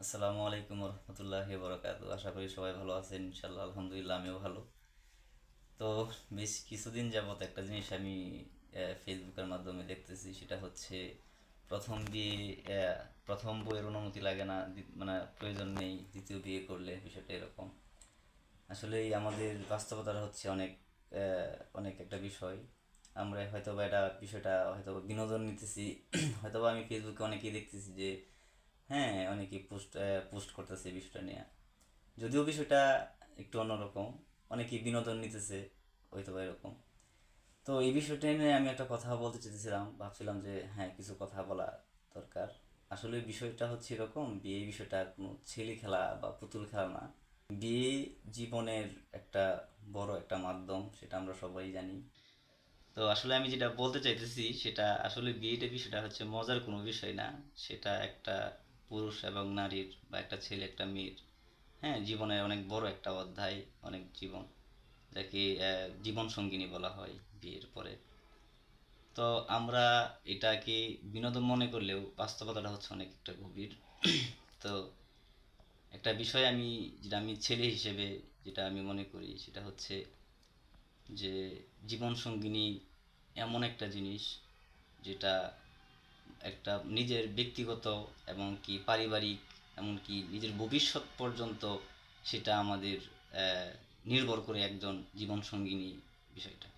আসসালামু আলাইকুম রহমতুল্লাহি বরকাতু। আশা করি সবাই ভালো আছেন, ইনশাল্লাহ। আলহামদুলিল্লাহ, আমিও ভালো। তো বেশ কিছুদিন যাবত একটা জিনিস আমি ফেসবুকের মাধ্যমে দেখতেছি, সেটা হচ্ছে প্রথম বিয়ে, প্রথম বইয়ের অনুমতি লাগে না, মানে প্রয়োজন নেই দ্বিতীয় বিয়ে করলে, বিষয়টা এরকম। আসলে এই আমাদের বাস্তবতাটা হচ্ছে অনেক অনেক একটা বিষয়। আমরা হয়তোবা এটা বিষয়টা হয়তো বিনোদন নিতেছি। হয়তোবা আমি ফেসবুকে অনেকেই দেখতেছি যে হ্যাঁ, অনেকেই পোস্ট করতেছে এই বিষয়টা নিয়ে। যদিও বিষয়টা একটু অন্যরকম, অনেকেই বিনোদন নিতেছে হয়তো বা এরকম। তো এই বিষয়টা নিয়ে আমি একটা কথা বলতে চেয়েছিলাম, ভাবছিলাম যে হ্যাঁ, কিছু কথা বলা দরকার। আসলে বিষয়টা হচ্ছে এরকম, বিয়ে বিষয়টা কোনো ছেলে খেলা বা পুতুল খেলা না। বিয়ে জীবনের একটা বড় একটা মাধ্যম, সেটা আমরা সবাই জানি। তো আসলে আমি যেটা বলতে চাইতেছি, সেটা আসলে বিয়েটা বিষয়টা হচ্ছে মজার কোনো বিষয় না। সেটা একটা পুরুষ এবং নারীর, বা একটা ছেলে একটা মেয়ের, হ্যাঁ, জীবনের অনেক বড় একটা অধ্যায়, অনেক জীবন, যাকে জীবন সঙ্গিনী বলা হয় বিয়ের পরে। তো আমরা এটাকে বিনোদন মনে করলেও বাস্তবতাটা হচ্ছে অনেক একটা গভীর। তো একটা বিষয় আমি, যেটা আমি ছেলে হিসেবে যেটা আমি মনে করি, সেটা হচ্ছে যে জীবন সঙ্গিনী এমন একটা জিনিস যেটা একটা নিজের ব্যক্তিগত এবং কি পারিবারিক, এমনকি নিজের ভবিষ্যৎ পর্যন্ত সেটা আমাদের নির্ভর করে একজন জীবন সঙ্গিনী বিষয়টা।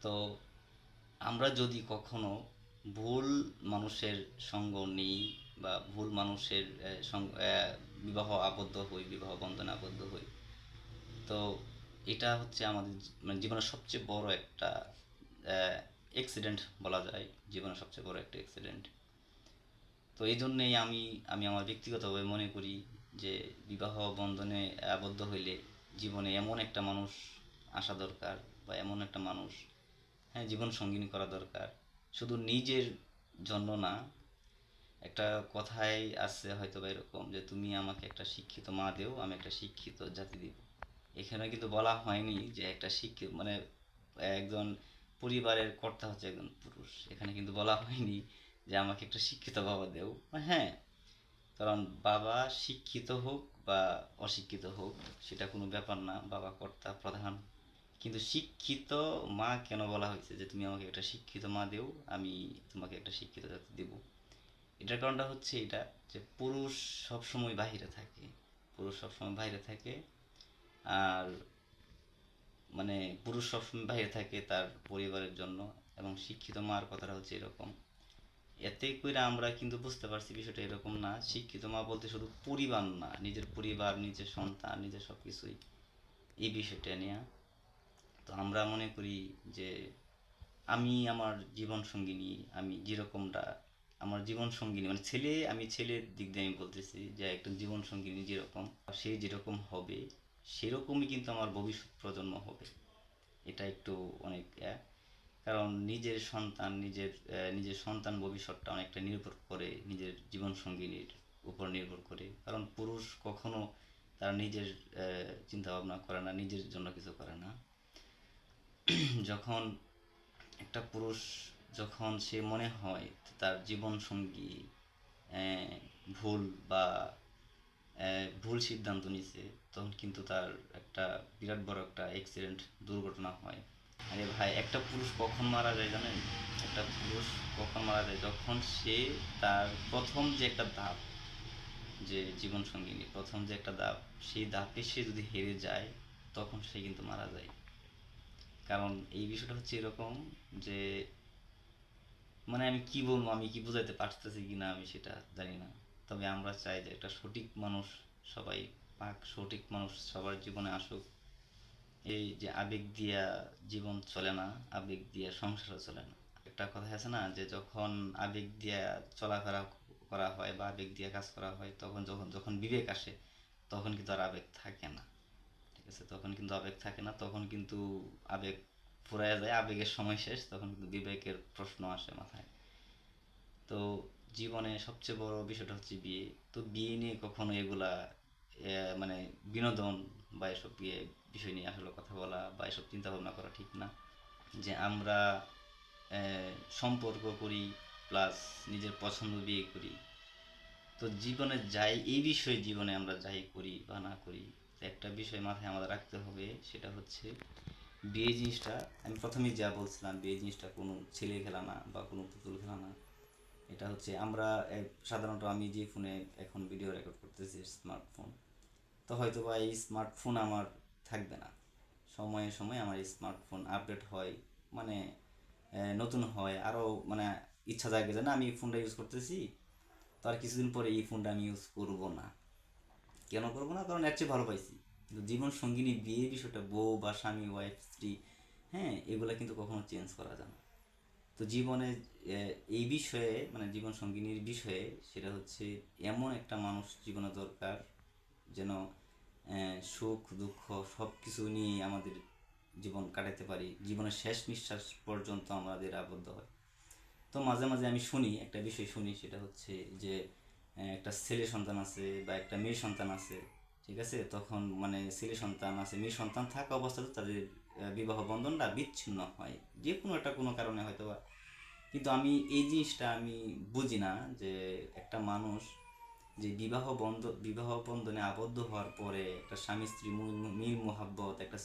তো আমরা যদি কখনো ভুল মানুষের সঙ্গ নিই, বা ভুল মানুষের বিবাহ আবদ্ধ হই, বিবাহ বন্ধনে আবদ্ধ হই, তো এটা হচ্ছে আমাদের মানে জীবনের সবচেয়ে বড় একটা অ্যাক্সিডেন্ট বলা যায়, জীবনের সবচেয়ে বড় একটা অ্যাক্সিডেন্ট। তো এই জন্যেই আমি আমার ব্যক্তিগতভাবে মনে করি যে বিবাহ বন্ধনে আবদ্ধ হইলে জীবনে এমন একটা মানুষ আসা দরকার, বা এমন একটা মানুষ, হ্যাঁ, জীবন সঙ্গিনী করা দরকার। শুধু নিজের জন্য না। একটা কথাই আছে হয়তো বা এরকম, যে তুমি আমাকে একটা শিক্ষিত মা দেও, আমি একটা শিক্ষিত জাতি দিব। এখানে কিন্তু বলা হয়নি যে একটা শিক্ষিত মানে একজন পরিবারের কর্তা হচ্ছে একজন পুরুষ। এখানে কিন্তু বলা হয়নি যে আমাকে একটা শিক্ষিত বাবা দেও। হ্যাঁ, কারণ বাবা শিক্ষিত হোক বা অশিক্ষিত হোক, সেটা কোনো ব্যাপার না, বাবা কর্তা প্রধান। কিন্তু শিক্ষিত মা কেন বলা হয়েছে যে তুমি আমাকে একটা শিক্ষিত মা দেও, আমি তোমাকে একটা শিক্ষিত জাতি দেব? এটার কারণটা হচ্ছে এটা, যে পুরুষ সবসময় বাহিরে থাকে। পুরুষ সবসময় বাইরে থাকে। আর মানে পুরুষ সবসময় বাইরে থাকে তার পরিবারের জন্য। এবং শিক্ষিত মার কথাটা হচ্ছে এরকম। এতে করে আমরা কিন্তু বুঝতে পারছি বিষয়টা এরকম না, শিক্ষিত মা বলতে শুধু পরিবার না, নিজের পরিবার, নিজের সন্তান, নিজের সব কিছুই, এই বিষয়টা নিয়ে। তো আমরা মনে করি যে আমি আমার জীবন সঙ্গিনী, আমি যেরকমটা, আমার জীবন সঙ্গিনী মানে ছেলে, আমি ছেলের দিক দিয়ে আমি বলতেছি যে একটা জীবন সঙ্গিনী যেরকম, সে যেরকম হবে সেরকমই কিন্তু আমার ভবিষ্যৎ প্রজন্ম হবে। এটা একটু অনেক কারণ নিজের সন্তান, নিজের সন্তান ভবিষ্যৎটা অনেকটা নির্ভর করে নিজের জীবন সঙ্গিনীর উপর নির্ভর করে। কারণ পুরুষ কখনো তার নিজের চিন্তা ভাবনা করে না, নিজের জন্য কিছু করে না। যখন একটা পুরুষ, যখন সে মনে হয় তার জীবন সঙ্গী ভুল বা ভুল সিদ্ধান্ত নিছে, তখন কিন্তু তার একটা বিরাট বড় একটা অ্যাক্সিডেন্ট, দুর্ঘটনা হয়। আরে ভাই, একটা পুরুষ কখন মারা যায় জানেন? একটা পুরুষ কখন মারা যায়, যখন সে তার প্রথম যে একটা ধাপ, যে জীবন সঙ্গিনী প্রথম যে একটা ধাপ, সেই ধাপে সে যদি হেরে যায়, তখন সে কিন্তু মারা যায়। কারণ এই বিষয়টা হচ্ছে এরকম যে মানে আমি কি বলবো, আমি কি বুঝাইতে পারতেছি কিনা আমি সেটা জানি না। তবে আমরা চাই যে একটা সঠিক মানুষ সবাই পাক, সঠিক মানুষ সবার জীবনে আসুক। এই যে আবেগ দিয়া জীবন চলে না, আবেগ দিয়া সংসারও চলে না। একটা কথা আছে না, যে যখন আবেগ দিয়া চলাফেরা করা হয় বা আবেগ দিয়ে কাজ করা হয়, তখন যখন যখন বিবেক আসে, তখন কিন্তু আর আবেগ থাকে না। ঠিক আছে, তখন কিন্তু আবেগ থাকে না, তখন কিন্তু আবেগ ফুরায় যায়, আবেগের সময় শেষ, তখন কিন্তু বিবেকের প্রশ্ন আসে মাথায়। তো জীবনে সবচেয়ে বড় বিষয়টা হচ্ছে বিয়ে। তো বিয়ে নিয়ে কখনো এগুলা মানে বিনোদন বা এসব বিষয় নিয়ে আসলে কথা বলা বা এসব চিন্তা ভাবনা করা ঠিক না। যে আমরা সম্পর্ক করি প্লাস নিজের পছন্দ বিয়ে করি, তো জীবনে যাই এই বিষয়ে জীবনে আমরা যাই করি বা না করি, তো একটা বিষয় মাথায় আমাদের রাখতে হবে, সেটা হচ্ছে বিয়ে জিনিসটা, আমি প্রথমেই যা বলছিলাম, বিয়ে জিনিসটা কোনো ছেলে খেলা না বা কোনো পুতুল খেলা না। এটা হচ্ছে আমরা সাধারণত আমি যে ফোনে এখন ভিডিও রেকর্ড করতেছি, স্মার্টফোন, তো হয়তো বা এই স্মার্টফোন আমার থাকবে না। সময়ে সময়ে আমার এই স্মার্টফোন আপডেট হয়, মানে নতুন হয় আরও, মানে ইচ্ছা জাগে যে না আমি এই ফোনটা ইউজ করতেছি, তো আর কিছুদিন পরে এই ফোনটা আমি ইউজ করব না। কেন করবো না? কারণ এর চেয়ে ভালো পাইছি। কিন্তু জীবন সঙ্গিনী বিয়ে বিষয়টা, বউ বা স্বামী, ওয়াইফ, স্ত্রী, হ্যাঁ, এগুলা কিন্তু কখনো চেঞ্জ করা যায় না। তো জীবনে এই বিষয়ে, মানে জীবন সঙ্গিনীর বিষয়ে, সেটা হচ্ছে এমন একটা মানুষ জীবনে দরকার যেন সুখ দুঃখ সব কিছু নিয়ে আমাদের জীবন কাটাতে পারি, জীবনের শেষ নিঃশ্বাস পর্যন্ত আমাদের আবদ্ধ হয়। তো মাঝে মাঝে আমি শুনি, একটা বিষয় শুনি, সেটা হচ্ছে যে একটা ছেলে সন্তান আছে বা একটা মেয়ে সন্তান আছে, ঠিক আছে, তখন মানে ছেলে সন্তান আছে, মেয়ে সন্তান থাকা অবস্থাতে তাদের বিবাহ বন্ধনটা বিচ্ছিন্ন হয়, যে কোনো একটা কোনো কারণে হয়তো বা। কিন্তু আমি এই জিনিসটা আমি বুঝি না যে একটা মানুষ যে বিবাহ বন্ধনে আবদ্ধ হওয়ার পরে একটা স্বামী স্ত্রী মিল মোহাব্বত, একটা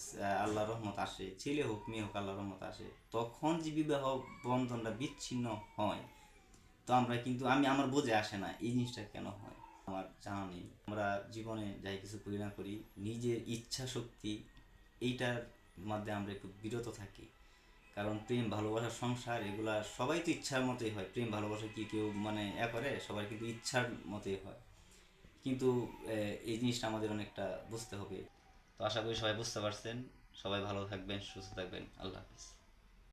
আল্লাহ রহমত আসে, ছেলে হোক মেয়ে হোক আল্লাহ রহমত আসে, তখন যে বিবাহ বন্ধনটা বিচ্ছিন্ন হয়, তো আমরা কিন্তু আমার বোঝে আসে না এই জিনিসটা কেন হয়, আমার জানা নেই। আমরা জীবনে যাই কিছু করি না করি, নিজের ইচ্ছা শক্তি এইটার মধ্যে আমরা একটু বিরত থাকি। কারণ প্রেম ভালোবাসা সংসার এগুলা সবাই তো ইচ্ছার মতোই হয়, প্রেম ভালোবাসা কি কেউ মানে করে? সবাই কিন্তু ইচ্ছার মতোই হয়। কিন্তু এই জিনিসটা আমাদের অনেকটা বুঝতে হবে। তো আশা করি সবাই বুঝতে পারছেন। সবাই ভালো থাকবেন, সুস্থ থাকবেন। আল্লাহ হাফিজ।